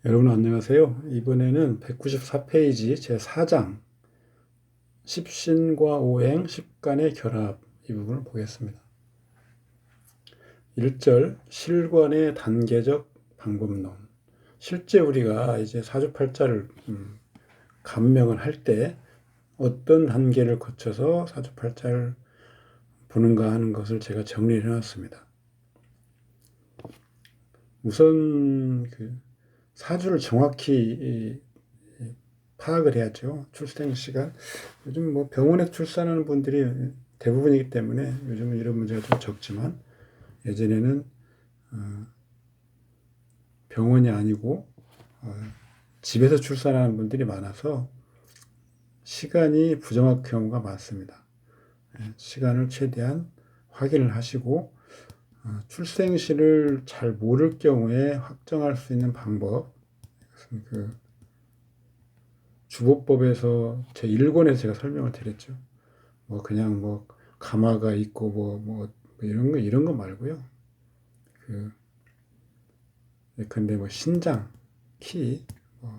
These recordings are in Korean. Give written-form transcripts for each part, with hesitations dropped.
여러분 안녕하세요. 이번에는 194페이지 제4장 십신과 오행, 십간의 결합 이 부분을 보겠습니다. 1절 실관의 단계적 방법론. 실제 우리가 이제 사주팔자를 감명을 할 때 어떤 단계를 거쳐서 사주팔자를 보는가 하는 것을 제가 정리를 해놨습니다. 우선 사주를 정확히 파악을 해야죠. 출생 시간. 요즘 뭐 병원에 출산하는 분들이 대부분이기 때문에 요즘은 이런 문제가 좀 적지만 예전에는 병원이 아니고 집에서 출산하는 분들이 많아서 시간이 부정확한 경우가 많습니다. 시간을 최대한 확인을 하시고 출생시를 잘 모를 경우에 확정할 수 있는 방법, 주보법에서 제1권에서 제가 설명을 드렸죠. 뭐 그냥 뭐 가마가 있고 뭐 이런 거 말고요. 근데 뭐 신장, 키, 뭐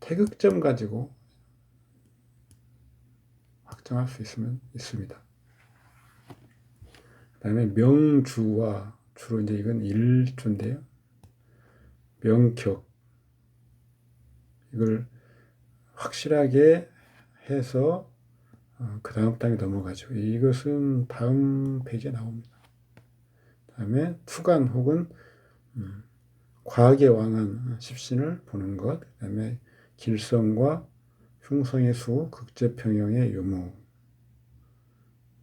태극점 가지고 확정할 수 있습니다. 그다음에 명주와 주로 이제 이건 일주인데요. 명격 이걸 확실하게 해서 그 다음 단계 넘어가죠. 이것은 다음 페이지에 나옵니다. 그다음에 투간 혹은 과학의 왕한 십신을 보는 것, 그다음에 길성과 흉성의 수, 극제평형의 유무.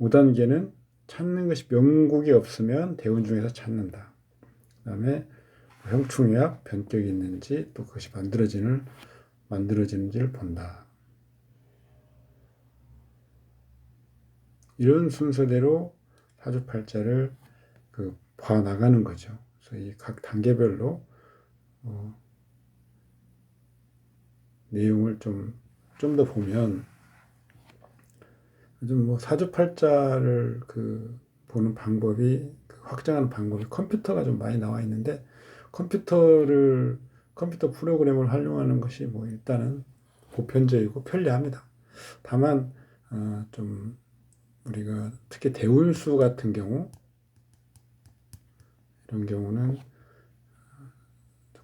5단계는 찾는 것이 명국이 없으면 대운 중에서 찾는다. 그다음에 형충약, 변격이 있는지 또 그것이 만들어지는지를 본다. 이런 순서대로 사주팔자를 봐 나가는 거죠. 그래서 이 각 단계별로 내용을 좀 더 보면 요즘 뭐 사주팔자를 보는 방법이 확장하는 방법이 컴퓨터가 좀 많이 나와 있는데 컴퓨터 프로그램을 활용하는 것이 뭐 일단은 보편적이고 편리합니다. 다만 좀 우리가 특히 대운수 같은 경우 이런 경우는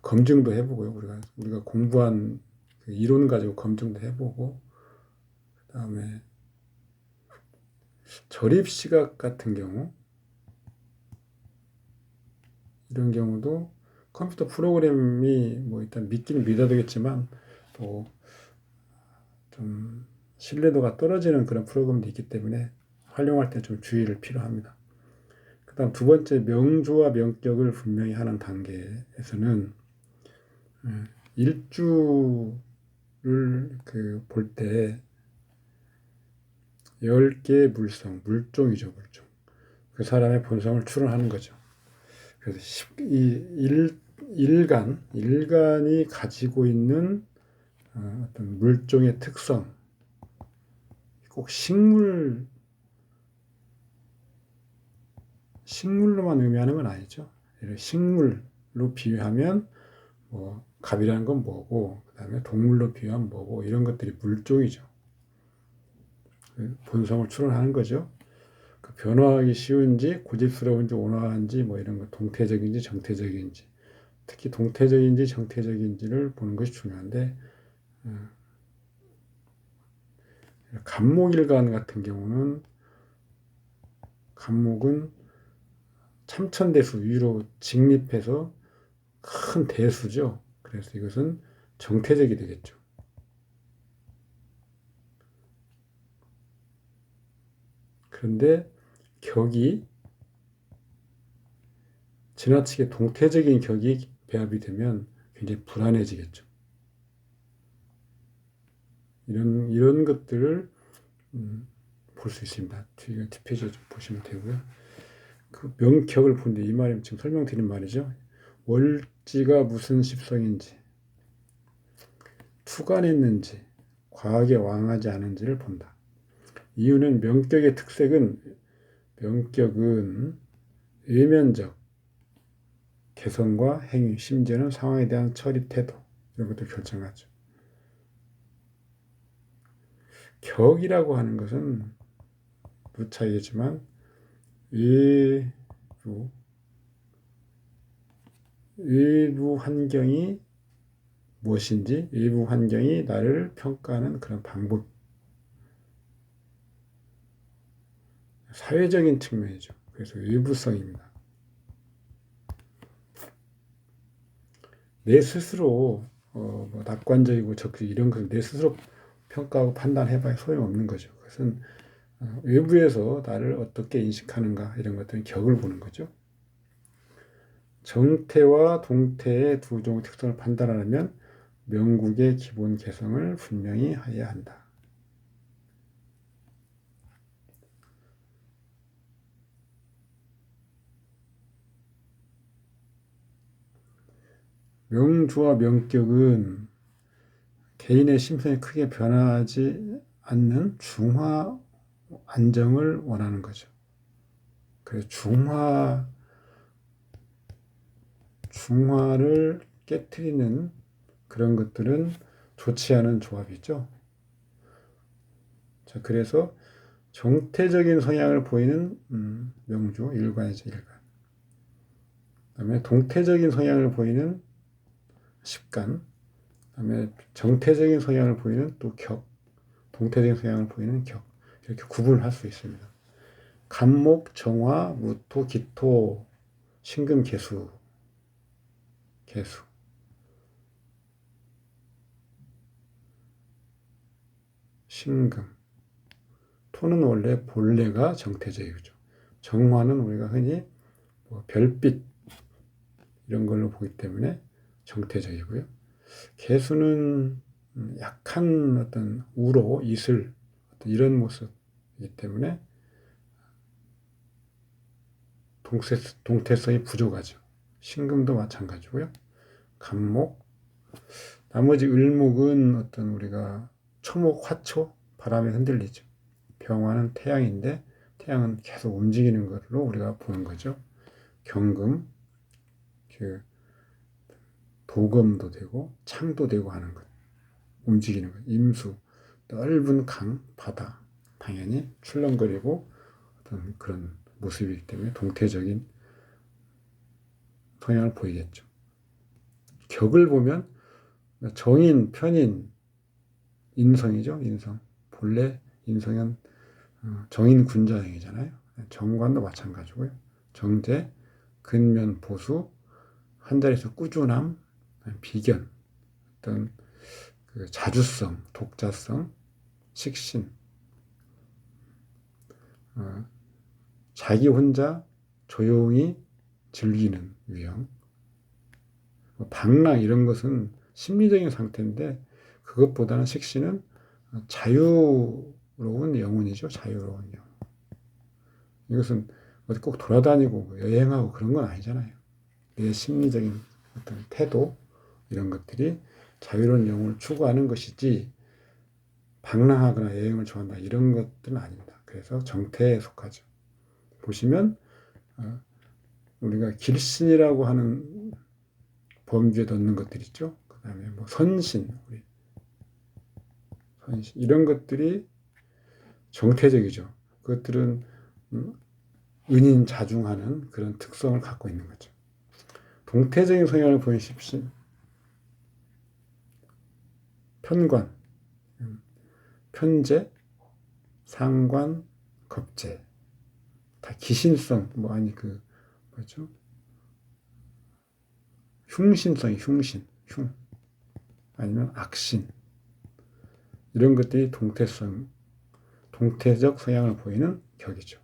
검증도 해보고요. 우리가 공부한 이론 가지고 검증도 해보고 그다음에 절입시각 같은 경우 이런 경우도 컴퓨터 프로그램이 뭐 일단 믿기는 믿어야 되겠지만 또 좀 신뢰도가 떨어지는 그런 프로그램도 있기 때문에 활용할 때 좀 주의를 필요합니다. 그 다음 두 번째 명조와 명격을 분명히 하는 단계에서는 일주를 볼 때 10개의 물종이죠, 물종. 그 사람의 본성을 추론하는 거죠. 그래서 일간이 가지고 있는 어떤 물종의 특성, 꼭 식물로만 의미하는 건 아니죠. 식물로 비유하면 뭐 갑이라는 건 뭐고, 그다음에 동물로 비유하면 뭐고 이런 것들이 물종이죠. 본성을 추론하는 거죠. 변화하기 쉬운지 고집스러운지 온화한지 뭐 이런 거 동태적인지 정태적인지 특히 동태적인지 정태적인지를 보는 것이 중요한데 간목일간 같은 경우는 간목은 참천대수 위로 직립해서 큰 대수죠. 그래서 이것은 정태적이 되겠죠. 그런데 격이 지나치게 동태적인 격이 배합이 되면 굉장히 불안해지겠죠. 이런 것들을 볼 수 있습니다. 뒷페이지 좀 보시면 되고요. 그 명격을 보는데 이 말이 지금 설명드린 말이죠. 월지가 무슨 십성인지, 투간했는지, 과하게 왕하지 않은지를 본다. 이유는 명격은 외면적 개성과 행위, 심지어는 상황에 대한 처리 태도, 이런 것도 결정하죠. 격이라고 하는 것은 누차 얘기했지만 외부 환경이 무엇인지, 외부 환경이 나를 평가하는 그런 방법, 사회적인 측면이죠. 그래서 외부성입니다. 내 스스로 뭐 낙관적이고 적극 이런 것을 내 스스로 평가하고 판단해봐야 소용없는 거죠. 그것은 외부에서 나를 어떻게 인식하는가 이런 것들은 격을 보는 거죠. 정태와 동태의 두 종의 특성을 판단하려면 명국의 기본 개성을 분명히 해야 한다. 명주와 명격은 개인의 심성이 크게 변하지 않는 중화 안정을 원하는 거죠. 그래서 중화를 깨트리는 그런 것들은 좋지 않은 조합이죠. 자, 그래서 정태적인 성향을 보이는 명주, 일관이죠, 일관. 그다음에 동태적인 성향을 보이는 십간, 그다음에 정태적인 성향을 보이는 또 격, 동태적인 성향을 보이는 격, 이렇게 구분할 수 있습니다. 간목, 정화, 무토, 기토, 신금, 개수. 신금. 토는 원래 본래가 정태적이죠. 정화는 우리가 흔히 뭐 별빛 이런 걸로 보기 때문에 정태적이고요. 개수는 약한 어떤 우로, 이슬 이런 모습이기 때문에 동태성이 부족하죠. 신금도 마찬가지고요. 간목, 나머지 을목은 어떤 우리가 초목, 화초, 바람에 흔들리죠. 병화는 태양인데 태양은 계속 움직이는 걸로 우리가 보는 거죠. 경금, 그 도금도 되고 창도 되고 하는 것, 움직이는 것. 임수, 넓은 강, 바다, 당연히 출렁거리고 어떤 그런 모습이기 때문에 동태적인 성향을 보이겠죠. 격을 보면 정인, 편인, 인성이죠. 인성. 본래 인성은 정인 군자형이잖아요. 정관도 마찬가지고요. 정제, 근면, 보수, 한 자리에서 꾸준함, 비견, 어떤 그 자주성, 독자성, 식신, 자기 혼자 조용히 즐기는 유형, 방랑 이런 것은 심리적인 상태인데 그것보다는 식신은 자유로운 영혼이죠. 자유로운 영혼. 이것은 어디 꼭 돌아다니고 여행하고 그런 건 아니잖아요. 내 심리적인 어떤 태도 이런 것들이 자유로운 영혼을 추구하는 것이지 방랑하거나 여행을 좋아한다 이런 것들은 아닙니다. 그래서 정태에 속하죠. 보시면 우리가 길신이라고 하는 범주에 넣는 것들 있죠. 그 다음에 뭐 선신 이런 것들이 정태적이죠. 그것들은 은인자중하는 그런 특성을 갖고 있는 거죠. 동태적인 성향을 보이는 십신, 편관, 편재, 상관, 겁재, 다 기신성, 뭐죠? 흉신성이 흉신, 아니면 악신 이런 것들이 동태적 성향을 보이는 격이죠.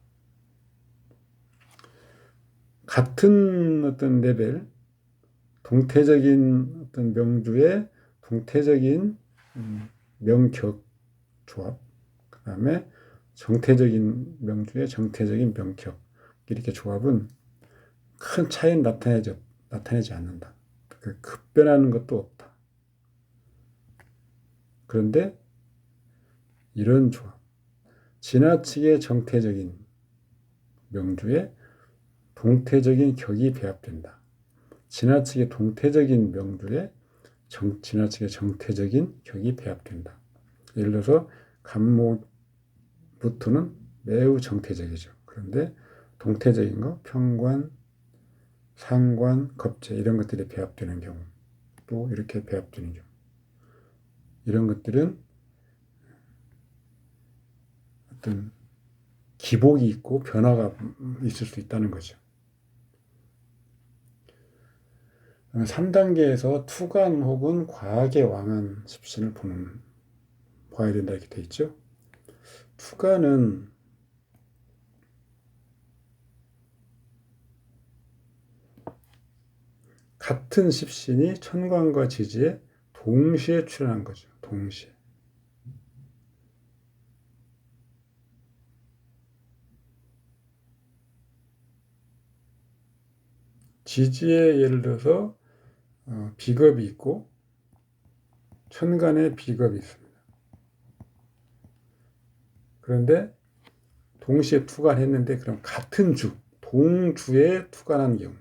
같은 어떤 레벨, 동태적인 어떤 명주의 동태적인 명격 조합, 그 다음에 정태적인 명주의 정태적인 명격 이렇게 조합은 큰 차이는 나타내지 않는다. 급변하는 것도 없다. 그런데 이런 조합, 지나치게 정태적인 명주에 동태적인 격이 배합된다. 지나치게 동태적인 명주에 지나치게 정태적인 격이 배합된다. 예를 들어서 간목부터는 매우 정태적이죠. 그런데 동태적인 거, 평관, 상관, 겁재 이런 것들이 배합되는 경우, 또 이렇게 배합되는 경우, 이런 것들은 어떤 기복이 있고 변화가 있을 수 있다는 거죠. 3단계에서 투간 혹은 과하게 왕한 십신을 봐야 된다 이렇게 돼 있죠. 투간은 같은 십신이 천간과 지지에 동시에 출현한 거죠. 동시에. 지지에 예를 들어서 비겁이 있고 천간에 비겁이 있습니다. 그런데 동시에 투간했는데 그럼 같은 주, 동주에 투간한 경우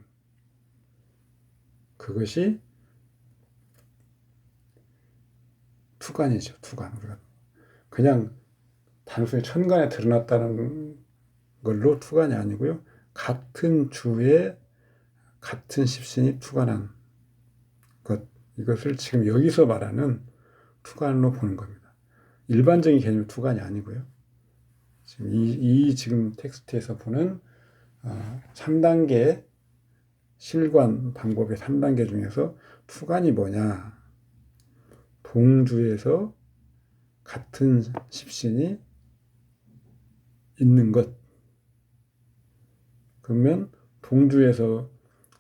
그것이 투간이죠. 투간. 우리가 그냥 단순히 천간에 드러났다는 걸로 투간이 아니고요. 같은 주에 같은 십신이 투간한 것, 이것을 지금 여기서 말하는 투간으로 보는 겁니다. 일반적인 개념 투간이 아니고요. 지금 지금 텍스트에서 보는 3단계 실관 방법의 3단계 중에서 투간이 뭐냐? 동주에서 같은 십신이 있는 것. 그러면 동주에서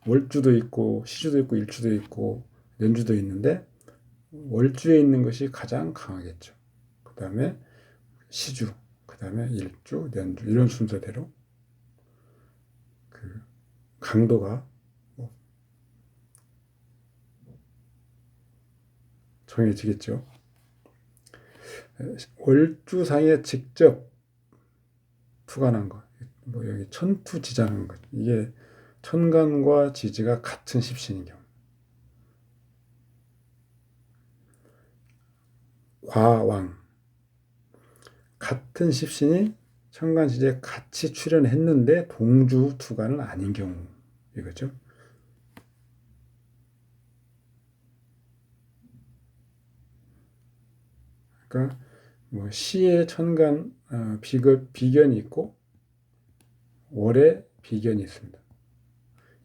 월주도 있고 시주도 있고 일주도 있고 연주도 있는데 월주에 있는 것이 가장 강하겠죠. 그 다음에 시주, 그 다음에 일주, 연주 이런 순서대로 그 강도가 정해지겠죠. 월주상에 직접 투관한 것, 뭐 여기 천투지장한 것, 이게 천간과 지지가 같은 십신인 경우. 과왕, 같은 십신이 천간 지지에 같이 출현했는데 동주 투관은 아닌 경우 이거죠. 그러니까 뭐 시에 천간 비견이 있고 월에 비견이 있습니다.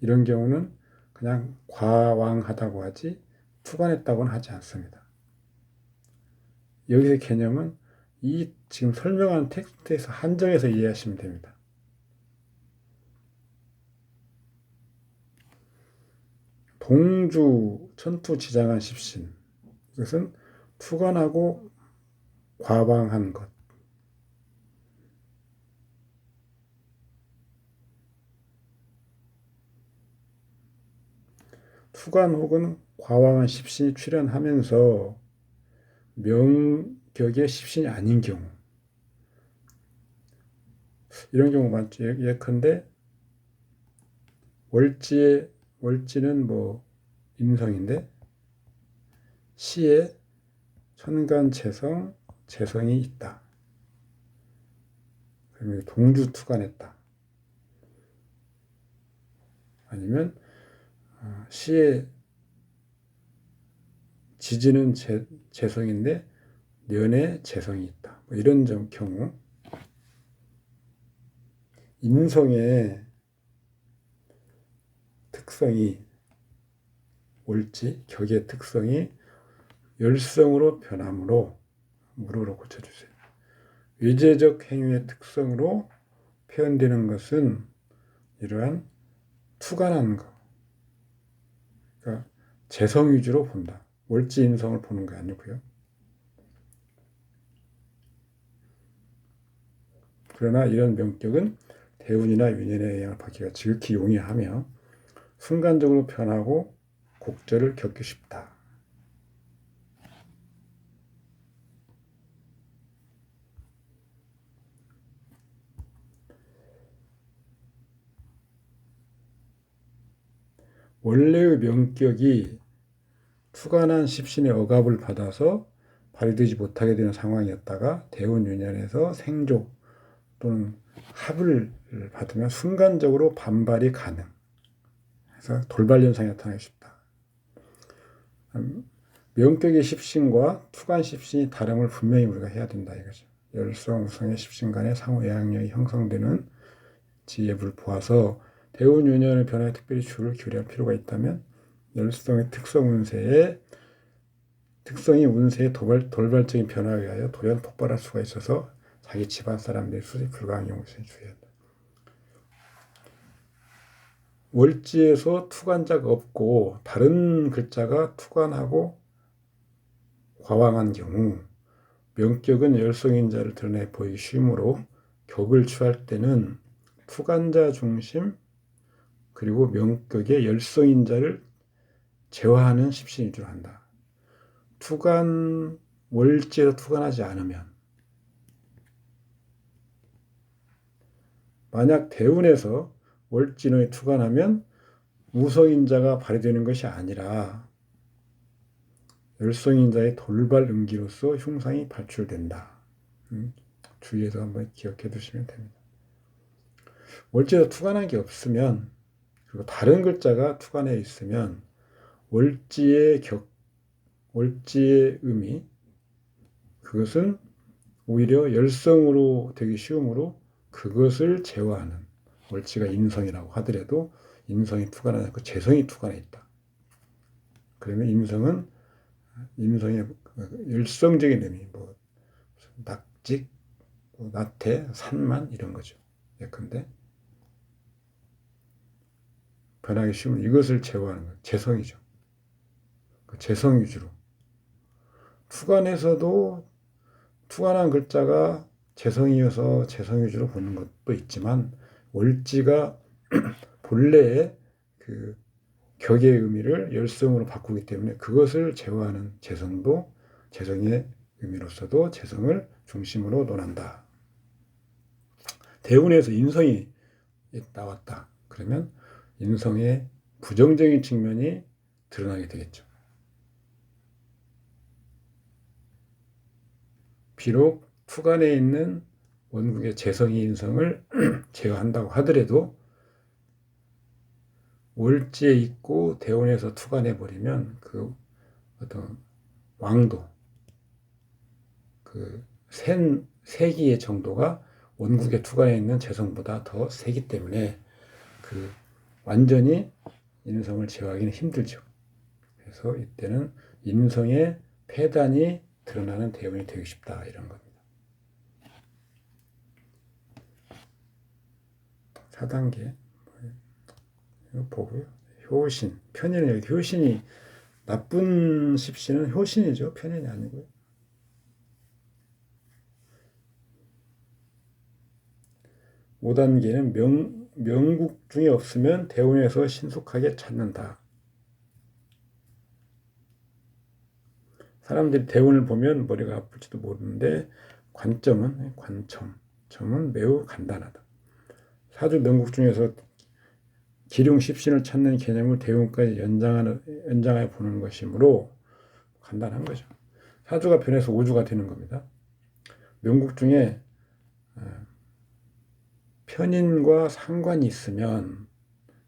이런 경우는 그냥 과왕하다고 하지 투관했다고는 하지 않습니다. 여기서 개념은 이 지금 설명하는 텍스트에서 한정해서 이해하시면 됩니다. 동주 천투지장한 십신, 이것은 투관하고 과방한 것. 투관 혹은 과왕한 십신이 출현하면서 명격의 십신이 아닌 경우, 이런 경우 많죠. 예컨대 월지는 뭐 인성인데 시에 천간 재성이 있다. 그러면 동주 투관했다. 아니면 시에 지지는 재성인데 년에 재성이 있다. 뭐 이런 경우 인성의 특성이 올지 격의 특성이 열성으로 변함으로 무로로 고쳐주세요. 외재적 행위의 특성으로 표현되는 것은 이러한 투관한 것, 그러니까 재성 위주로 본다. 월지 인성을 보는 게 아니고요. 그러나 이런 명격은 대운이나 윤년의 영향을 받기가 지극히 용이하며 순간적으로 변하고 곡절을 겪기 쉽다. 원래의 명격이 투관한 십신의 억압을 받아서 발휘되지 못하게 되는 상황이었다가 대운유년에서 생조 또는 합을 받으면 순간적으로 반발이 가능. 그래서 돌발 현상이 나타나기 쉽다. 명격의 십신과 투관 십신이 다름을 분명히 우리가 해야 된다 이거죠. 열성, 우성의 십신 간의 상호 영향력이 형성되는 지혜를 보아서 대운유년의 변화에 특별히 주를 기울여야 할 필요가 있다면 열성의 특성이 운세의 돌발적인 변화에 의하여 돌연 폭발할 수가 있어서 자기 집안 사람들의 수습이 불가한 경우에 주의한다. 월지에서 투관자가 없고 다른 글자가 투관하고 과왕한 경우 명격은 열성인자를 드러내 보이기 쉬우므로 격을 취할 때는 투관자 중심 그리고 명격의 열성인자를 제화하는 십신 위주로 한다. 월지에서 투관하지 않으면 만약 대운에서 월진원이 투관하면 우성인자가 발휘되는 것이 아니라 열성인자의 돌발 응기로서 흉상이 발출된다. 주의해서 한번 기억해 두시면 됩니다. 월지에서 투관한 게 없으면 그리고 다른 글자가 투관해 있으면 월지의 의미 그것은 오히려 열성으로 되기 쉬우므로 그것을 제어하는 월지가 인성이라고 하더라도 인성이 투관하지 않고 재성이 투관해 있다. 그러면 인성의 열성적인 의미, 낙직, 나태, 산만 이런 거죠. 예컨대 변하기 쉬운 이것을 제어하는 것, 재성이죠. 그 재성 위주로. 투관에서도 투관한 글자가 재성이어서 재성 위주로 보는 것도 있지만 월지가 본래의 그 격의 의미를 열성으로 바꾸기 때문에 그것을 제어하는 재성도 재성의 의미로서도 재성을 중심으로 논한다. 대운에서 인성이 나왔다. 그러면 인성의 부정적인 측면이 드러나게 되겠죠. 비록 투간에 있는 원국의 재성이 인성을 제어한다고 하더라도 월지에 있고 대운에서 투간해 버리면 그 어떤 왕도 그 세기의 정도가 원국의 투간에 있는 재성보다 더 세기 때문에 그 완전히 인성을 제어하기는 힘들죠. 그래서 이때는 인성의 폐단이 드러나는 대운이 되기 쉽다 이런 겁니다. 4단계 이거 보고요. 효신, 편인은 여기 효신이 나쁜 십신은 효신이죠. 편인이 아니고요. (5단계는) 명국 중에 없으면 대운에서 신속하게 찾는다. 사람들이 대운을 보면 머리가 아플지도 모르는데 점은 매우 간단하다. 사주 명국 중에서 기룡 십신을 찾는 개념을 대운까지 연장하여 보는 것이므로 간단한 거죠. 사주가 변해서 오주가 되는 겁니다. 명국 중에 편인과 상관이 있으면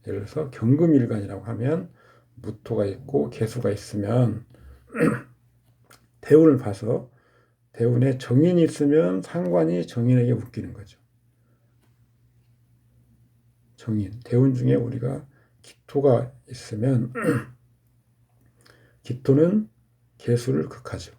예를 들어서 경금일간이라고 하면 무토가 있고 계수가 있으면 대운을 봐서 대운에 정인이 있으면 상관이 정인에게 웃기는 거죠. 정인, 대운 중에 우리가 기토가 있으면 기토는 계수를 극하죠.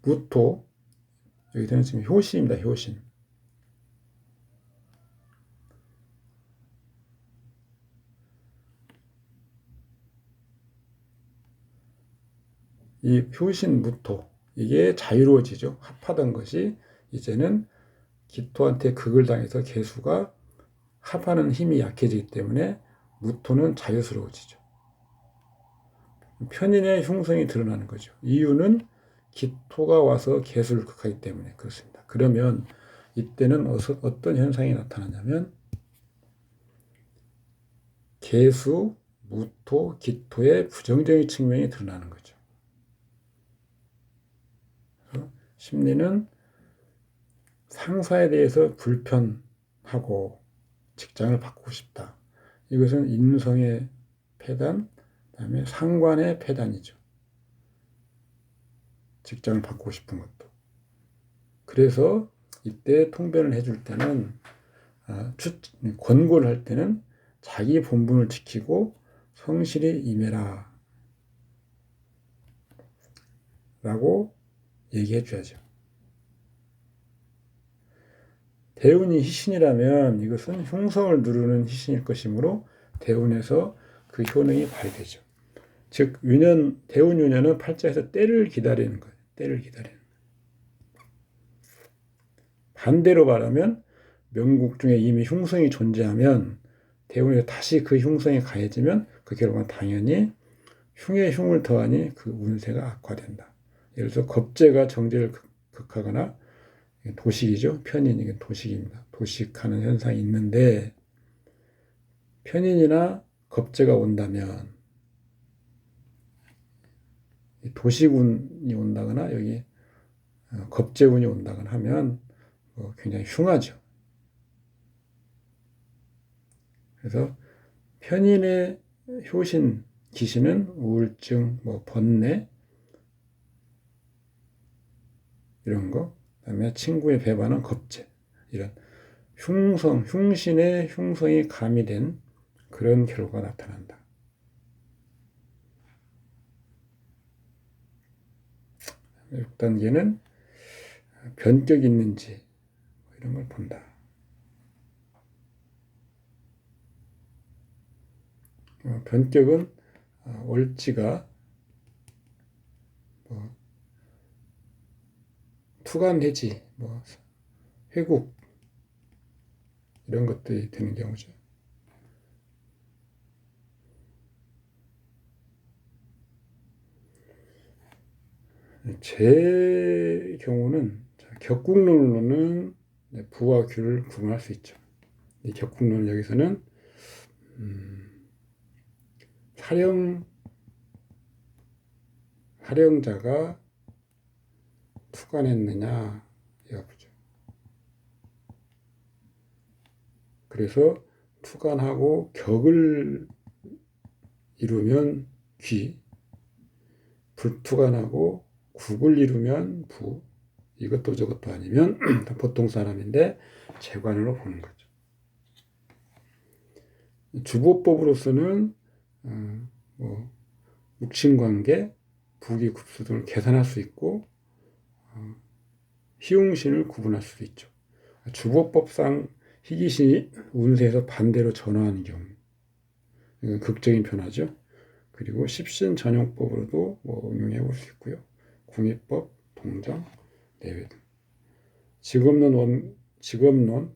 무토, 여기서는 지금 효신입니다. 효신. 이 효신 무토, 이게 자유로워지죠. 합하던 것이 이제는 기토한테 극을 당해서 계수가 합하는 힘이 약해지기 때문에 무토는 자유스러워지죠. 편인의 흉성이 드러나는 거죠. 이유는 기토가 와서 계수를 극하기 때문에 그렇습니다. 그러면 이때는 어떤 현상이 나타나냐면 계수, 무토, 기토의 부정적인 측면이 드러나는 거죠. 그래서 심리는 상사에 대해서 불편하고 직장을 바꾸고 싶다. 이것은 인성의 폐단, 그다음에 상관의 폐단이죠. 직장을 바꾸고 싶은 것도. 그래서 이때 통변을 해줄 때는 권고를 할 때는 자기 본분을 지키고 성실히 임해라 라고 얘기해 줘야죠. 대운이 희신이라면 이것은 흉성을 누르는 희신일 것이므로 대운에서 그 효능이 발휘되죠. 즉 대운 유년은 팔자에서 때를 기다리는 거예요. 때를 기다리는 거예요. 반대로 말하면 명국 중에 이미 흉성이 존재하면 대운에서 다시 그 흉성이 가해지면 그 결과는 당연히 흉에 흉을 더하니 그 운세가 악화된다. 예를 들어서 겁재가 정제를 극하거나 도식이죠. 편인이 도식입니다. 도식하는 현상이 있는데 편인이나 겁재가 온다면 도식운이 온다거나 여기 겁재운이 온다거나 하면 굉장히 흉하죠. 그래서 편인의 효신, 기신은 우울증, 번뇌 이런 거, 그다음에 친구의 배반은 겁재 이런 흉신의 흉성이 가미된 그런 결과가 나타난다. 6단계는 변격이 있는지 이런 걸 본다. 변격은 월지가 투간해지, 회국 이런 것들이 되는 경우죠. 제 경우는 격국론으로는 부와 규를 구분할 수 있죠. 이 격국론 여기서는 사령자가 투간했느냐 이거 보죠. 그래서 투간하고 격을 이루면 귀, 불투간하고 국을 이루면 부, 이것도 저것도 아니면 보통 사람인데 재관으로 보는 거죠. 주보법으로서는 육친관계, 부귀급수 등을 계산할 수 있고 희용신을 구분할 수도 있죠. 주보법상 희귀신이 운세에서 반대로 전화하는 경우 이건 극적인 변화죠. 그리고 십신 전용법으로도 응용해 볼 수 있고요. 궁입법, 동정, 내외 등. 직업론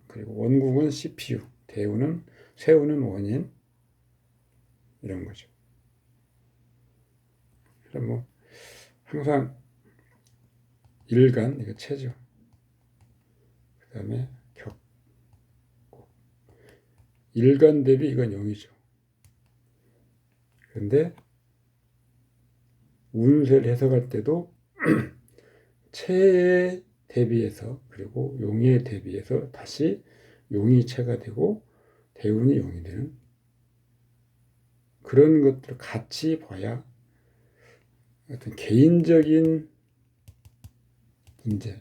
그리고 원국은 CPU, 대우는 세우는 원인 이런 거죠. 그럼 항상 일간 이거 체죠. 그 다음에 격 일간 대비 이건 0이죠. 그런데 운세를 해석할 때도 체에 대비해서 그리고 용의에 대비해서 다시 용이 체가 되고 대운이 용이 되는 그런 것들을 같이 봐야 어떤 개인적인 문제,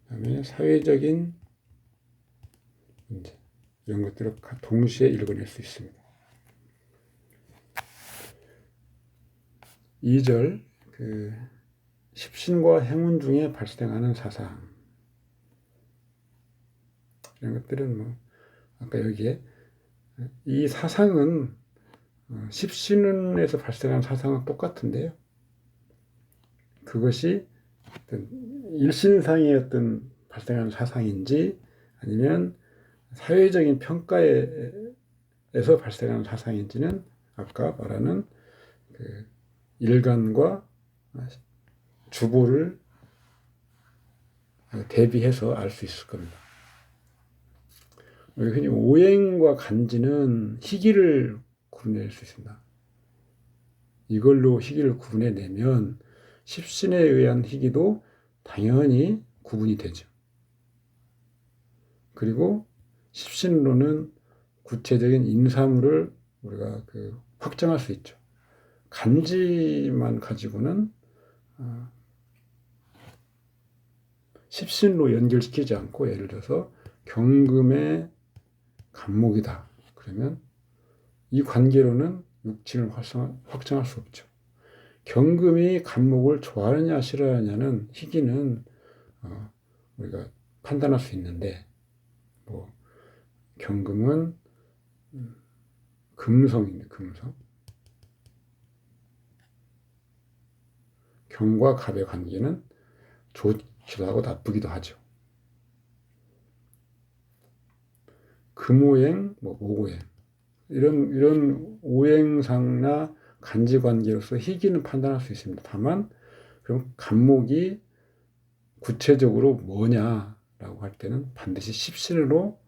그다음에 사회적인 문제 이런 것들을 동시에 읽어낼 수 있습니다. 2절 십신과 행운 중에 발생하는 사상 이런 것들은 아까 여기에 이 사상은 십신운에서 발생하는 사상은 똑같은데요. 그것이 어떤 일신상의 어떤 발생하는 사상인지 아니면 사회적인 평가에서 발생하는 사상인지는 아까 말하는 일간과 주보를 대비해서 알 수 있을 겁니다. 흔히 오행과 간지는 희기를 구분할 수 있습니다. 이걸로 희기를 구분해내면 십신에 의한 희기도 당연히 구분이 되죠. 그리고 십신으로는 구체적인 인사물을 우리가 확정할 수 있죠. 간지만 가지고는 십신로 연결시키지 않고, 예를 들어서 경금의 간목이다 그러면 이 관계로는 육친을 확정할 수 없죠. 경금이 간목을 좋아하느냐 싫어하느냐는 희기는 우리가 판단할 수 있는데, 경금은 금성입니다. 금성. 경과 갑의 관계는 좋기도 하고 나쁘기도 하죠. 금오행, 목오행 이런 오행상나 간지 관계로서 희기는 판단할 수 있습니다. 다만 그럼 간목이 구체적으로 뭐냐라고 할 때는 반드시 십신으로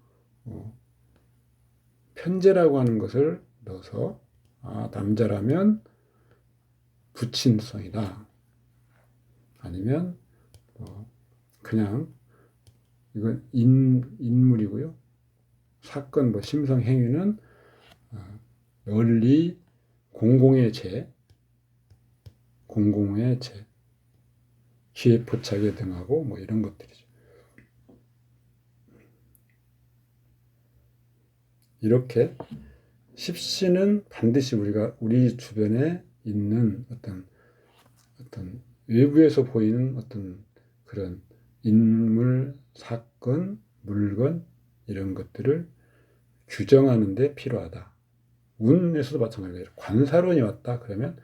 편제라고 하는 것을 넣어서 남자라면 부친성이다. 아니면 그냥 이건 인물이고요. 사건 심성 행위는 널리 공공의 죄, 기회 포착에 등하고 이런 것들이죠. 이렇게 십신은 반드시 우리가 우리 주변에 있는 어떤 외부에서 보이는 어떤 그런 인물, 사건, 물건 이런 것들을 규정하는 데 필요하다. 운에서도 마찬가지예요. 관사론이 왔다 그러면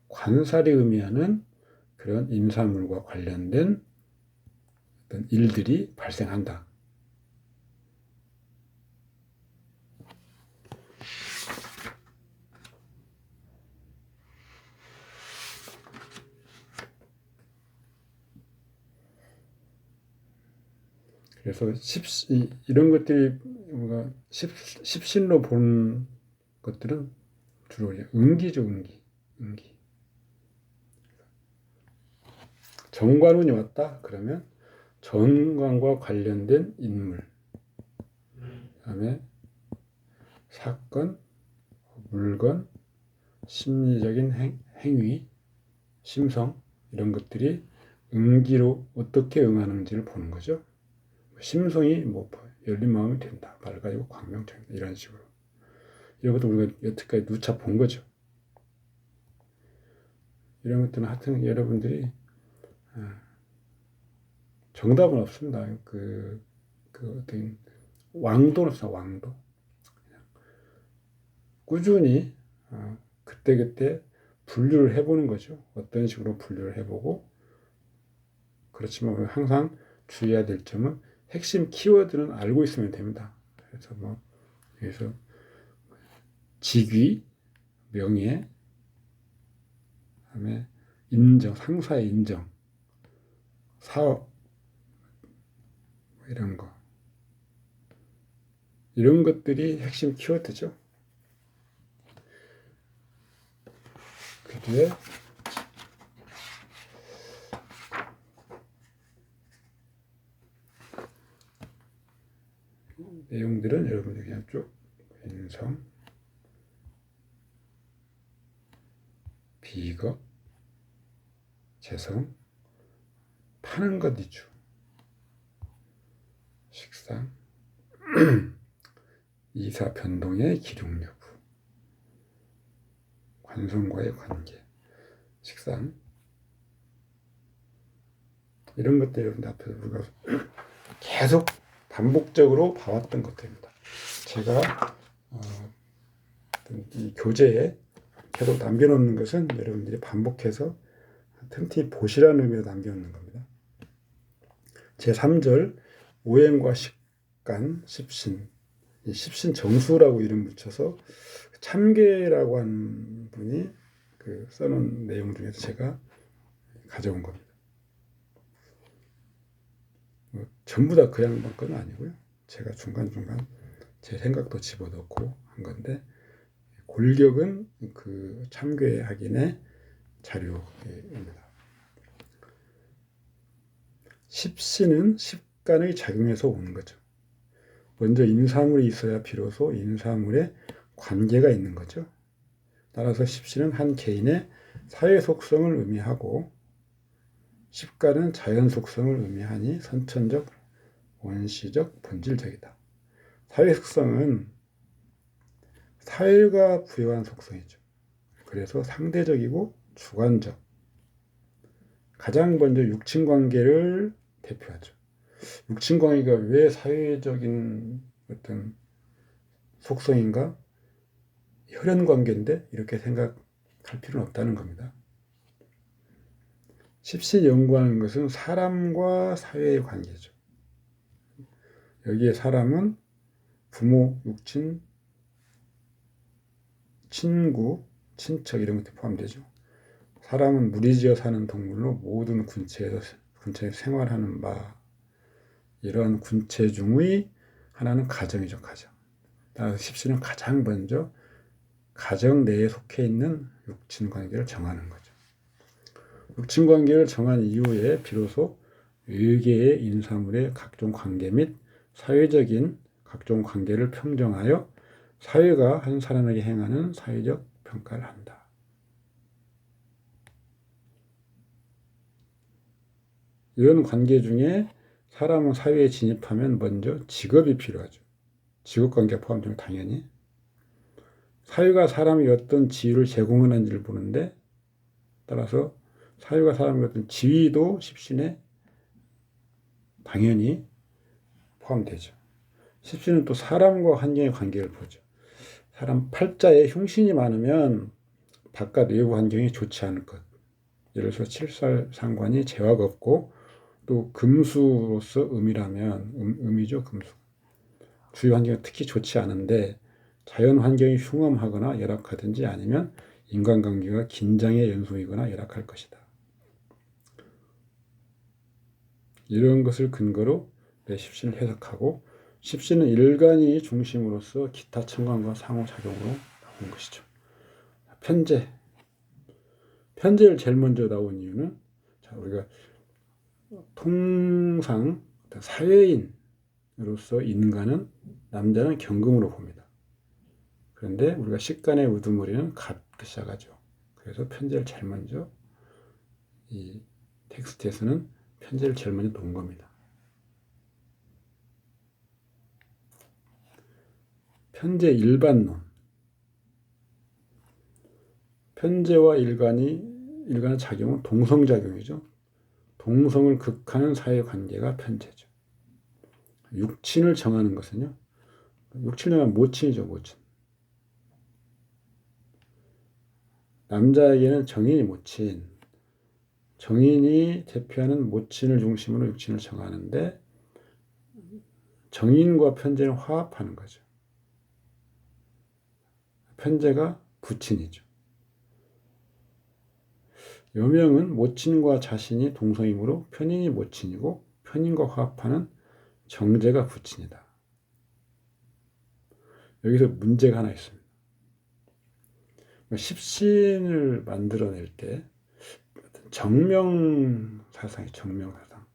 관살이 의미하는 그런 인사물과 관련된 어떤 일들이 발생한다. 그래서 이런 것들이 뭔가 십신로 본 것들은 주로 음기죠, 음기. 정관운이 왔다 그러면 정관과 관련된 인물, 그다음에 사건, 물건, 심리적인 행위, 심성 이런 것들이 음기로 어떻게 응하는지를 보는 거죠. 심성이 열린 마음이 된다, 밝아지고 광명적이다 이런 식으로. 이런 것도 우리가 여태까지 누차 본 거죠. 이런 것들은 하여튼 여러분들이 정답은 없습니다. 어떤 왕도는 없어, 왕도. 꾸준히 그때그때 분류를 해보는 거죠. 어떤 식으로 분류를 해보고, 그렇지만 항상 주의해야 될 점은 핵심 키워드는 알고 있으면 됩니다. 그래서 직위, 명예, 그다음에 인정, 상사의 인정, 사업 이런 것들이 핵심 키워드죠. 그 뒤에 내용들은 여러분들 그냥 쭉 인성, 비거, 재성, 파는 것 위주, 식상, 이사 변동의 기록 여부, 관성과의 관계, 식상 이런 것들 여러분들 앞에서 우리가 계속 반복적으로 봐왔던 것들입니다. 제가 이 교재에 계속 남겨놓는 것은 여러분들이 반복해서 틈틈이 보시라는 의미로 남겨놓는 겁니다. 제3절 오행과 식간, 십신, 이 십신 정수라고 이름 붙여서 참계라고 하는 분이 써놓은 내용 중에서 제가 가져온 겁니다. 전부 다 그 양반 건 아니고요. 제가 중간중간 제 생각도 집어넣고 한 건데, 골격은 그 참교회 학인의 자료입니다. 십시는 십간의 작용에서 오는 거죠. 먼저 인사물이 있어야 비로소 인사물에 관계가 있는 거죠. 따라서 십시는 한 개인의 사회 속성을 의미하고 십간은 자연 속성을 의미하니 선천적, 원시적, 본질적이다. 사회 속성은 사회가 부여한 속성이죠. 그래서 상대적이고 주관적. 가장 먼저 육친관계를 대표하죠. 육친관계가 왜 사회적인 어떤 속성인가? 혈연관계인데 이렇게 생각할 필요는 없다는 겁니다. 십시 연구하는 것은 사람과 사회의 관계죠. 여기에 사람은 부모, 육친, 친구, 친척 이런 것들이 포함되죠. 사람은 무리지어 사는 동물로 모든 군체에서 생활하는 바, 이런 군체 중의 하나는 가정이죠. 가정. 따라서 십시는 가장 먼저 가정 내에 속해 있는 육친관계를 정하는 거죠. 육친관계를 정한 이후에 비로소 외계의 인사물의 각종 관계 및 사회적인 각종 관계를 평정하여 사회가 한 사람에게 행하는 사회적 평가를 한다. 이런 관계 중에 사람은 사회에 진입하면 먼저 직업이 필요하죠. 직업관계가 포함되면 당연히. 사회가 사람이 어떤 지위를 제공하는지를 보는데, 따라서 사회가 사람이 어떤 지위도 십신에 당연히 포함되죠. 십신은 또 사람과 환경의 관계를 보죠. 사람 팔자에 흉신이 많으면 바깥 외부 환경이 좋지 않을 것. 예를 들어서 칠살상관이 재화가 없고 또 금수로서 음이라면 음이죠. 금수. 주위 환경이 특히 좋지 않은데 자연 환경이 흉엄하거나 열악하든지 아니면 인간관계가 긴장의 연속이거나 열악할 것이다. 이런 것을 근거로 내 십신을 해석하고, 십신은 일간이 중심으로서 기타 천간과 상호작용으로 나오는 것이죠. 편재. 편재를 제일 먼저 나온 이유는, 우리가 통상 사회인으로서 인간은 남자는 경금으로 봅니다. 그런데 우리가 식간의 우두머리는 갓 시작하죠. 그래서 편재를 제일 먼저, 이 텍스트에서는 편재를 제일 먼저 놓은 겁니다. 편재 일반론. 편재와 일간의 작용은 동성작용이죠. 동성을 극하는 사회관계가 편재죠. 육친을 정하는 것은요. 육친을 정하면 모친이죠. 모친. 남자에게는 정인이 모친. 정인이 대표하는 모친을 중심으로 육친을 정하는데, 정인과 편재는 화합하는 거죠. 편재가 부친이죠. 여명은 모친과 자신이 동성이므로 편인이 모친이고 편인과 화합하는 정제가 부친이다. 여기서 문제가 하나 있습니다. 십신을 만들어낼 때 정명사상이 정명사상.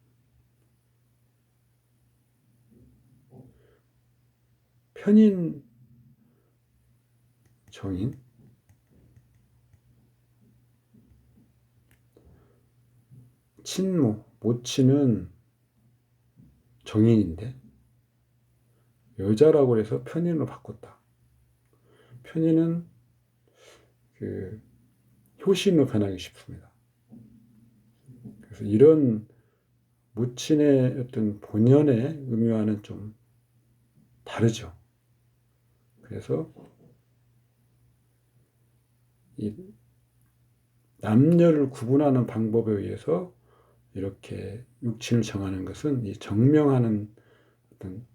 편인, 정인, 친모, 모친은 정인인데 여자라고 해서 편인으로 바꿨다. 편인은 효신으로 변하기 쉽습니다. 그래서 이런 모친의 어떤 본연의 의미와는 좀 다르죠. 그래서 이 남녀를 구분하는 방법에 의해서 이렇게 육친을 정하는 것은 이 정명하는 어떤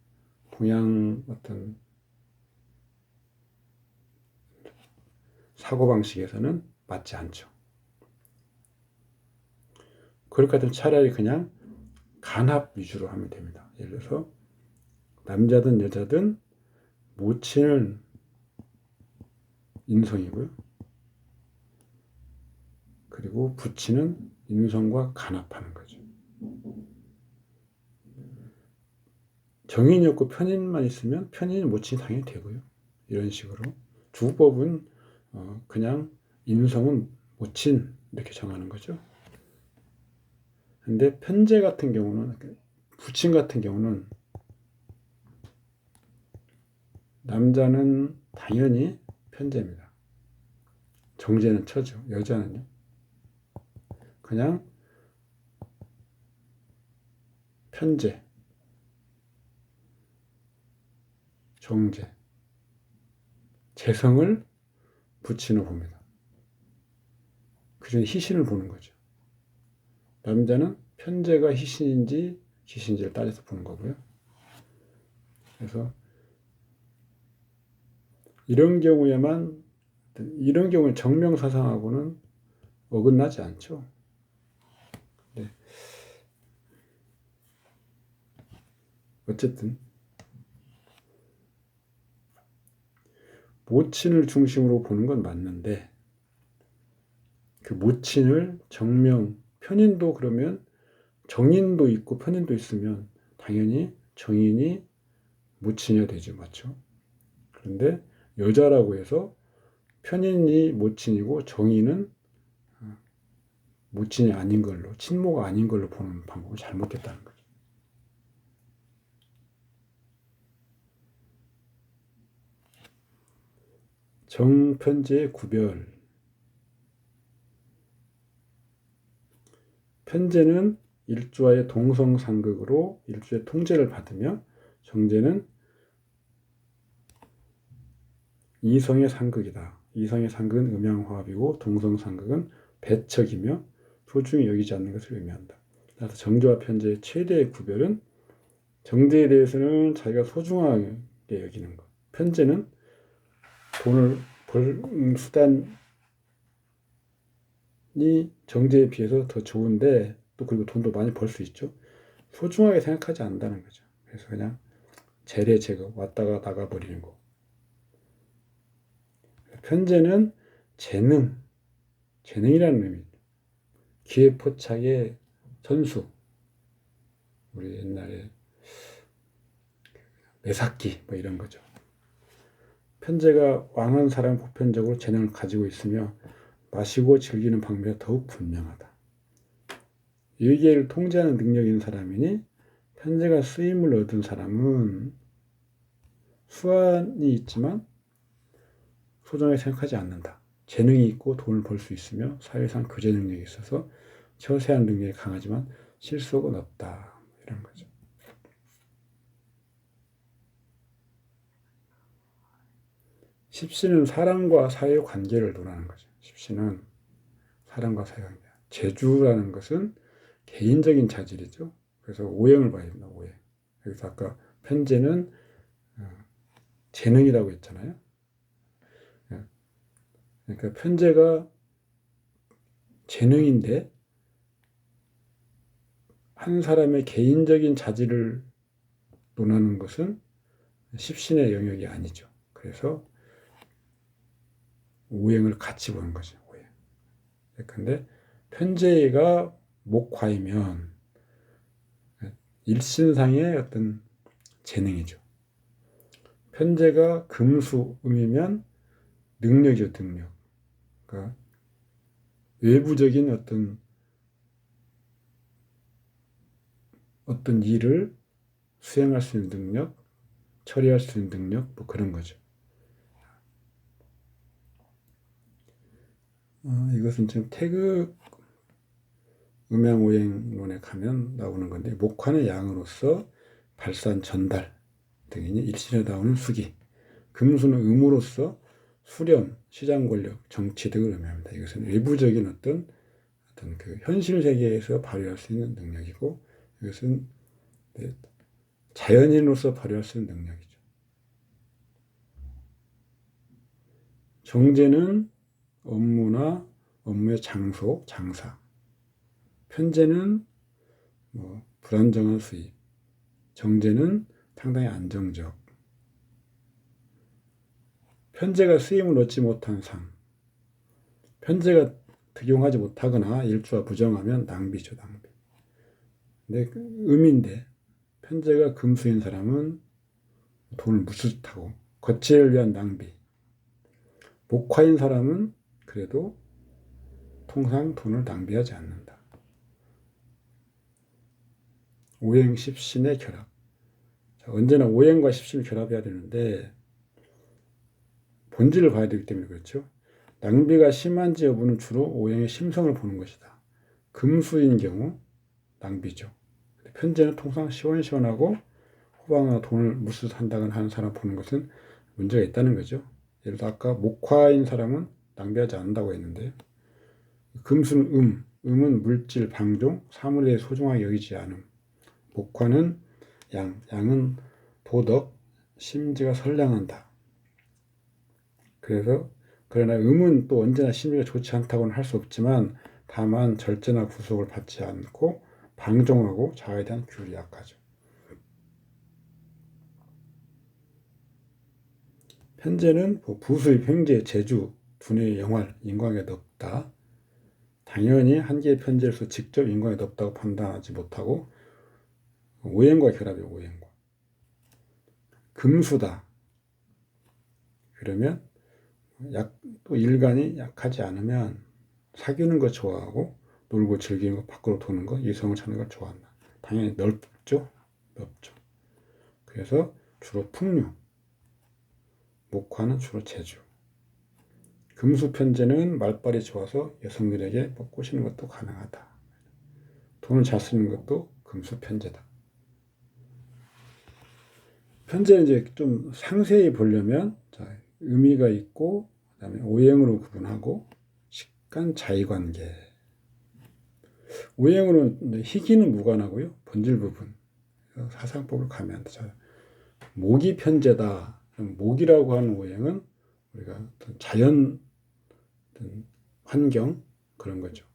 동양 어떤 사고방식에서는 맞지 않죠. 그럴 것 같으면 차라리 그냥 간합 위주로 하면 됩니다. 예를 들어서 남자든 여자든 모친은 인성이고요. 그리고 부친은 인성과 간합하는 거죠. 정인이 없고 편인만 있으면 편인은 모친이 당연히 되고요. 이런 식으로 주법은 그냥 인성은 모친 이렇게 정하는 거죠. 근데 편제 같은 경우는, 부친 같은 경우는 남자는 당연히 편제입니다. 정제는 처죠. 여자는요. 그냥 편제, 정제, 재성을 부친으로 봅니다. 그중에 희신을 보는 거죠. 남자는 편제가 희신인지 기신인지를 따져서 보는 거고요. 그래서 이런 경우에는 정명사상하고는 어긋나지 않죠. 네. 어쨌든 모친을 중심으로 보는 건 맞는데 그 모친을 정명, 편인도 그러면 정인도 있고 편인도 있으면 당연히 정인이 모친이 되죠. 맞죠? 그런데 여자라고 해서 편인이 모친이고 정인은 모친이 아닌 걸로, 친모가 아닌 걸로 보는 방법을 잘못했다는 거죠. 정편제의 구별. 편제는 일주와의 동성상극으로 일주의 통제를 받으며 정제는 이성의 상극이다. 이성의 상극은 음양화합이고 동성상극은 배척이며 소중히 여기지 않는 것을 의미한다. 따라서 정제와 편제의 최대의 구별은 정제에 대해서는 자기가 소중하게 여기는 것. 편제는 돈을 벌 수단이 정제에 비해서 더 좋은데 또 그리고 돈도 많이 벌 수 있죠. 소중하게 생각하지 않는다는 거죠. 그래서 그냥 재래 제거 왔다가 나가버리는 거. 편제는 재능이라는 의미입니다. 기회포착의 선수. 우리 옛날에 매사기 뭐 이런 거죠. 편제가 왕한 사람 보편적으로 재능을 가지고 있으며 마시고 즐기는 방법이 더욱 분명하다. 일계를 통제하는 능력이 있는 사람이니 편제가 쓰임을 얻은 사람은 수완이 있지만 소중하게 생각하지 않는다. 재능이 있고 돈을 벌 수 있으며 사회상 교제 능력이 있어서 처세한 능력이 강하지만 실속은 없다. 이런 거죠. 십시는 사람과 사회 관계를 논하는 거죠. 십시는 사람과 사회 관계. 재주라는 것은 개인적인 자질이죠. 그래서 오행을 봐야 된다. 오행. 그래서 아까 편제는 재능이라고 했잖아요. 그러니까 편제가 재능인데 한 사람의 개인적인 자질을 논하는 것은 십신의 영역이 아니죠. 그래서 오행을 같이 보는 거죠. 오행. 근데 편제가 목화이면 일신상의 어떤 재능이죠. 편제가 금수음이면 능력이죠. 능력. 그러니까 외부적인 어떤 일을 수행할 수 있는 능력, 처리할 수 있는 능력, 뭐 그런 거죠. 이것은 지금 태극 음양오행론에 가면 나오는 건데 목화는 양으로서 발산 전달 등이니 일신에 나오는 수기, 금수는 음으로서 수련, 시장 권력, 정치 등을 의미합니다. 이것은 외부적인 어떤 그 현실 세계에서 발휘할 수 있는 능력이고 이것은 자연인으로서 발휘할 수 있는 능력이죠. 정제는 업무나 업무의 장소, 장사. 편제는 불안정한 수입. 정제는 상당히 안정적. 편제가 쓰임을 얻지 못한 상. 편제가 득용하지 못하거나 일주와 부정하면 낭비죠, 낭비. 근데 음인데 편제가 금수인 사람은 돈을 무수하고 거치를 위한 낭비. 목화인 사람은 그래도 통상 돈을 낭비하지 않는다. 오행 십신의 결합. 자, 언제나 오행과 십신을 결합해야 되는데 본질을 봐야 되기 때문에 그렇죠. 낭비가 심한지 여부는 주로 오행의 심성을 보는 것이다. 금수인 경우 낭비죠. 편제는 통상 시원시원하고 호방이나 돈을 무수 한다거나 하는 사람 보는 것은 문제가 있다는 거죠. 예를 들어 아까 목화인 사람은 낭비하지 않는다고 했는데 금수는 음은 물질, 방종, 사물에 대해 소중하게 여기지 않음. 목화는 양은 도덕, 심지가 선량한다. 그러나 음은 또 언제나 심리가 좋지 않다고는 할 수 없지만 다만 절제나 구속을 받지 않고 방종하고 자아에 대한 규율이 약하죠. 편제는 부수입, 횡재, 재주, 분의 영활, 인과에 넓다. 당연히 한 개의 편제로서 직접 인과에 넓다고 판단하지 못하고 오행과 결합이에요. 오행과. 금수다. 그러면 또 일간이 약하지 않으면 사귀는 거 좋아하고 놀고 즐기는 거, 밖으로 도는 거, 이성을 찾는 걸 좋아한다. 당연히 넓죠. 그래서 주로 풍류, 목화는 주로 재주. 금수 편제는 말빨이 좋아서 여성들에게 꼬시는 것도 가능하다. 돈을 잘 쓰는 것도 금수 편제다. 편제는 이제 좀 상세히 보려면 의미가 있고 그다음에 오행으로 구분하고 식간 자의관계. 오행으로는 희기는 무관하고요. 본질 부분. 사상법을 가면 목이 편제다. 목이라고 하는 오행은 우리가 자연 환경 그런 거죠.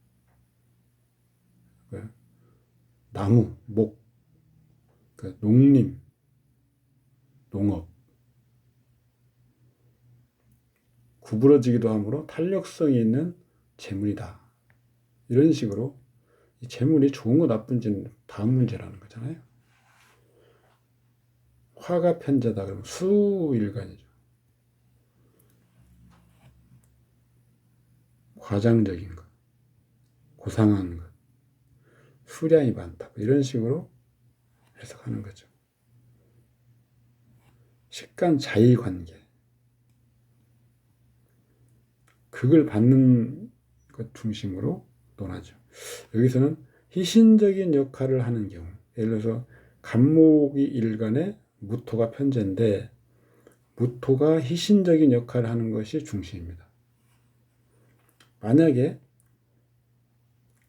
나무, 목, 농림, 농업. 구부러지기도 하므로 탄력성이 있는 재물이다. 이런 식으로 이 재물이 좋은 거 나쁜지는 다음 문제라는 거잖아요. 화가 편제다 그러면 수일간이죠. 과장적인 것, 고상한 것, 수량이 많다. 이런 식으로 해석하는 거죠. 식간 자의 관계. 극을 받는 것 중심으로 논하죠. 여기서는 희신적인 역할을 하는 경우, 예를 들어서 간목이 일간에 무토가 편제인데 무토가 희신적인 역할을 하는 것이 중심입니다. 만약에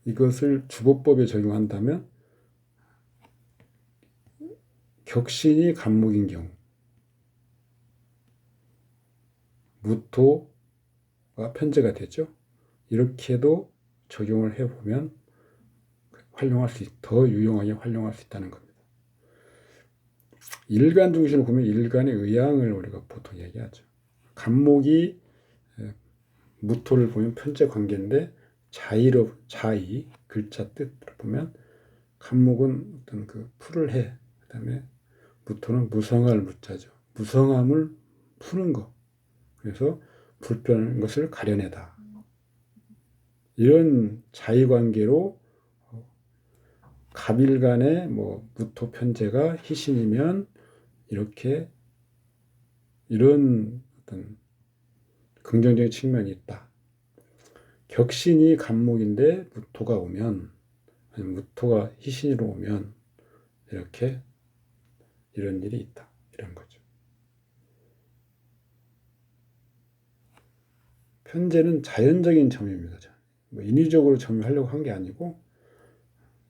이것을 주보법에 적용한다면 격신이 간목인 경우 무토가 편제가 되죠. 이렇게도 적용을 해보면 더 유용하게 활용할 수 있다는 겁니다. 일간 중심으로 보면 일간의 의양을 우리가 보통 얘기하죠. 간목이 무토를 보면 편제 관계인데 자의 글자 뜻을 보면 간목은 어떤 풀을 해. 그다음에 무토는 무성할 무자죠. 무성함을 푸는 거. 그래서 불편한 것을 가려내다. 이런 자의 관계로 갑일간의 무토 편제가 희신이면 이런 어떤 긍정적인 측면이 있다. 격신이 간목인데 무토가 오면 아니 무토가 희신으로 오면 이런 일이 있다. 이런 거죠. 편제는 자연적인 점유입니다. 인위적으로 점유하려고 한 게 아니고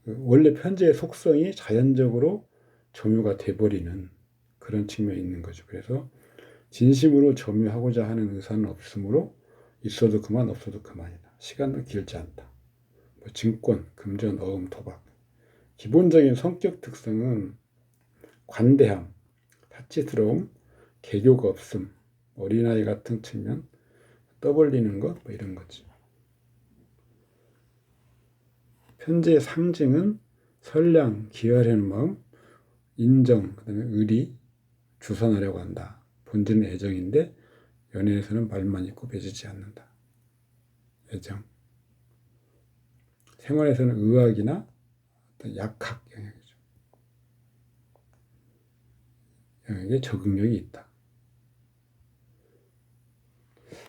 원래 편제의 속성이 자연적으로 점유가 돼버리는 그런 측면이 있는 거죠. 그래서 진심으로 점유하고자 하는 의사는 없으므로 있어도 그만 없어도 그만이다. 시간도 길지 않다. 증권, 금전, 어음, 도박, 기본적인 성격 특성은 관대함, 사치스러움, 개교가 없음, 어린아이 같은 측면, 떠벌리는 것, 뭐 이런 거지. 편재의 상징은 선량, 기여하려는 마음, 인정, 그 다음에 의리, 주선하려고 한다. 본질은 애정인데 연애에서는 말만 있고 맺지 않는다. 애정. 생활에서는 의학이나 어떤 약학 영역이죠. 영역에 적응력이 있다.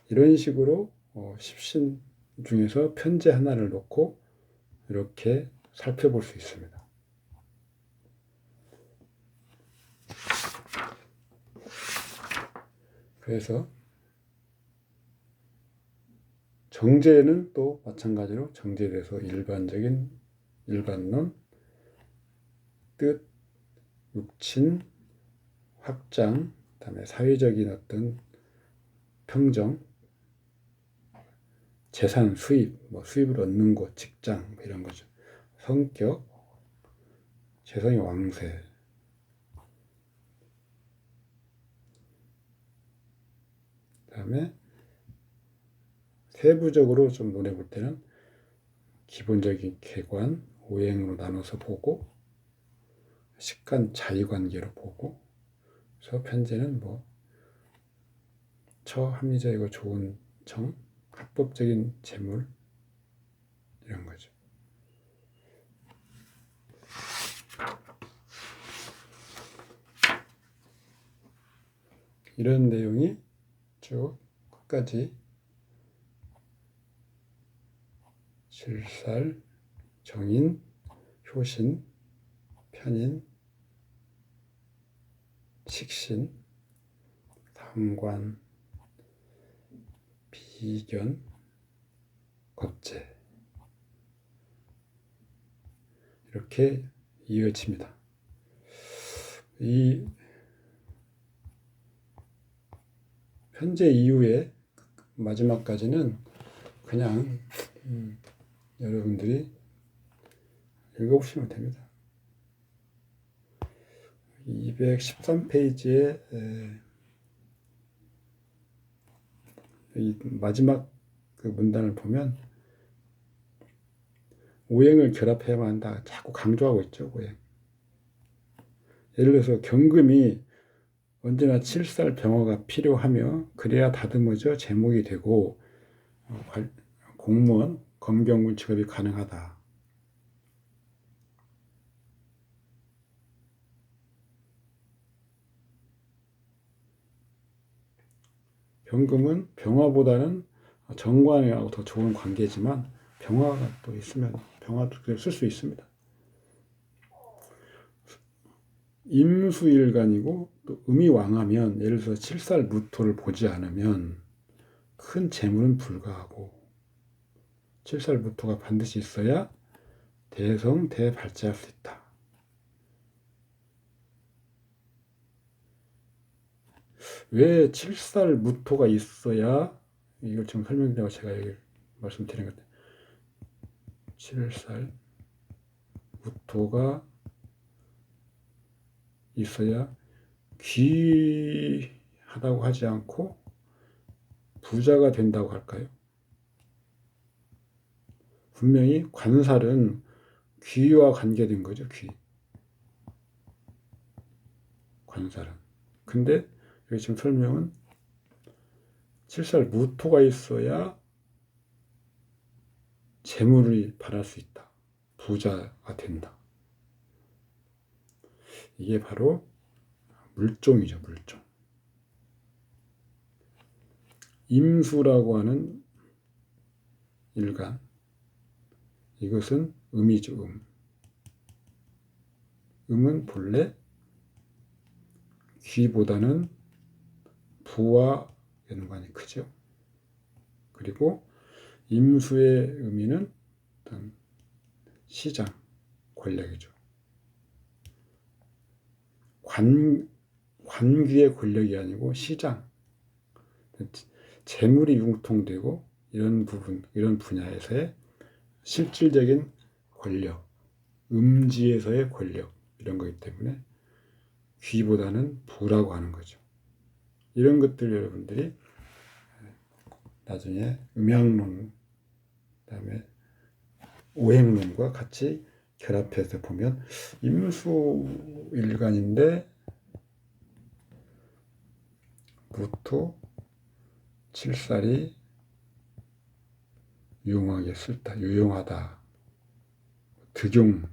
이런 식으로 십신 중에서 편재 하나를 놓고 이렇게 살펴볼 수 있습니다. 그래서 정제는 또 마찬가지로 정제에 대해서 일반론, 뜻, 육친, 확장, 그다음에 사회적인 어떤 평정, 재산, 수입, 수입을 얻는 곳, 직장 이런 거죠. 성격, 재성의 왕세, 그다음에 세부적으로 좀 논해볼 때는 기본적인 개관, 오행으로 나눠서 보고 식간, 자의관계로 보고 그래서 편제는 합리적이고 좋은 정, 합법적인 재물 이런 거죠. 이런 내용이 쭉 끝까지 질살, 정인, 효신, 편인, 식신, 상관, 비견, 겁재 이렇게 이어집니다. 이 편제 이후에 마지막까지는 그냥 여러분들이 읽어보시면 됩니다. 213페이지에 이 마지막 그 문단을 보면 오행을 결합해야만 한다. 자꾸 강조하고 있죠. 오행. 예를 들어서 경금이 언제나 칠살병화가 필요하며 그래야 다듬어져 제목이 되고 공무원, 검경군 직업이 가능하다. 경금은 병화보다는 정관이하고 더 좋은 관계지만 병화가 또 있으면 병화도 쓸 수 있습니다. 임수일간이고 또 음이 왕하면 예를 들어서 칠살 무토를 보지 않으면 큰 재물은 불가하고 칠살 무토가 반드시 있어야 대성, 대발제할 수 있다. 왜 칠살 무토가 있어야 이걸 지금 설명드리고 제가 말씀드린 것 같아요. 칠살 무토가 있어야 귀하다고 하지 않고 부자가 된다고 할까요? 분명히 관살은 귀와 관계된 거죠. 귀. 관살은. 근데 여기 지금 설명은 칠살 무토가 있어야 재물을 발할 수 있다. 부자가 된다. 이게 바로 물종이죠. 물종. 임수라고 하는 일간. 이것은 음이죠. 음은 본래 귀보다는 부와 연관이 크죠. 그리고 임수의 의미는 어떤 시장, 권력이죠. 관귀의 권력이 아니고 시장, 재물이 융통되고 이런 부분, 이런 분야에서의 실질적인 권력, 음지에서의 권력 이런 거기 때문에 귀보다는 부라고 하는 거죠. 이런 것들 여러분들이 나중에 음양론 그다음에 오행론과 같이 결합해서 보면 임수일간인데 무토 칠살이 유용하게 쓸다, 유용하다, 득용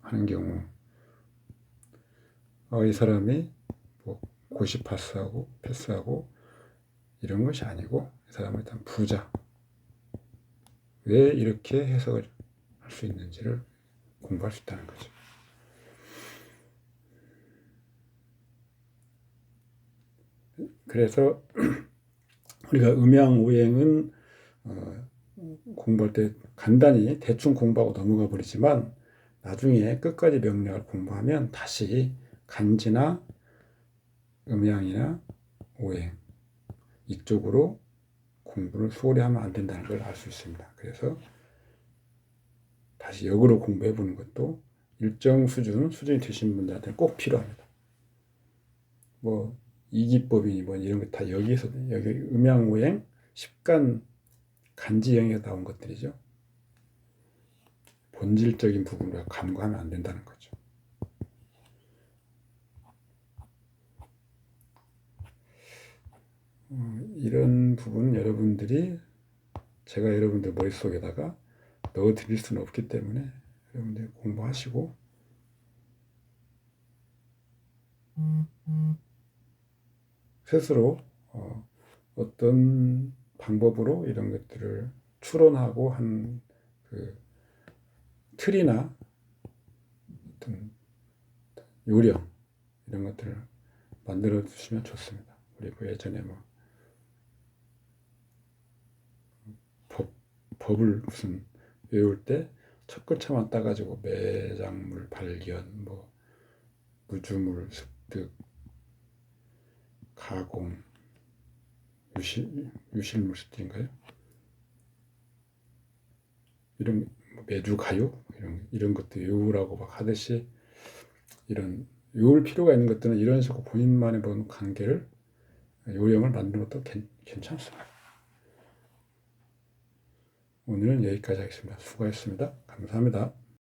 하는 경우 이 사람이 뭐 고시 파스하고 패스하고 이런 것이 아니고 이 사람은 일단 부자 왜 이렇게 해석을 할 수 있는지를 공부할 수 있다는 거죠. 그래서 우리가 음양오행은 공부할 때 간단히 대충 공부하고 넘어가 버리지만 나중에 끝까지 명리학을 공부하면 다시 간지나 음양이나 오행 이쪽으로 공부를 소홀히 하면 안 된다는 걸 알 수 있습니다. 그래서 다시 역으로 공부해 보는 것도 일정 수준이 되신 분들한테는 꼭 필요합니다. 뭐 이기법이니 뭐 이런 거 다 여기 음양오행 10간 간지영에서 나온 것들이죠. 본질적인 부분을 간과하면 안 된다는 거죠. 이런 부분은 여러분들이 제가 여러분들 머릿속에다가 넣어드릴 수는 없기 때문에 여러분들 공부하시고 스스로 어떤 방법으로 이런 것들을 추론하고 한 그 틀이나 어떤 요령 이런 것들을 만들어 주시면 좋습니다. 그리고 예전에 뭐 법을 무슨 외울 때 첫 글자만 따가지고 매장물 발견, 뭐 무주물 습득, 가공, 유실물 습득인가요? 이런 매주 가요 이런 것도 외우라고 막 하듯이 이런 외울 필요가 있는 것들은 이런 식으로 본인만의 본 관계를 요령을 만드는 것도 괜찮습니다. 오늘은 여기까지 하겠습니다. 수고하셨습니다. 감사합니다.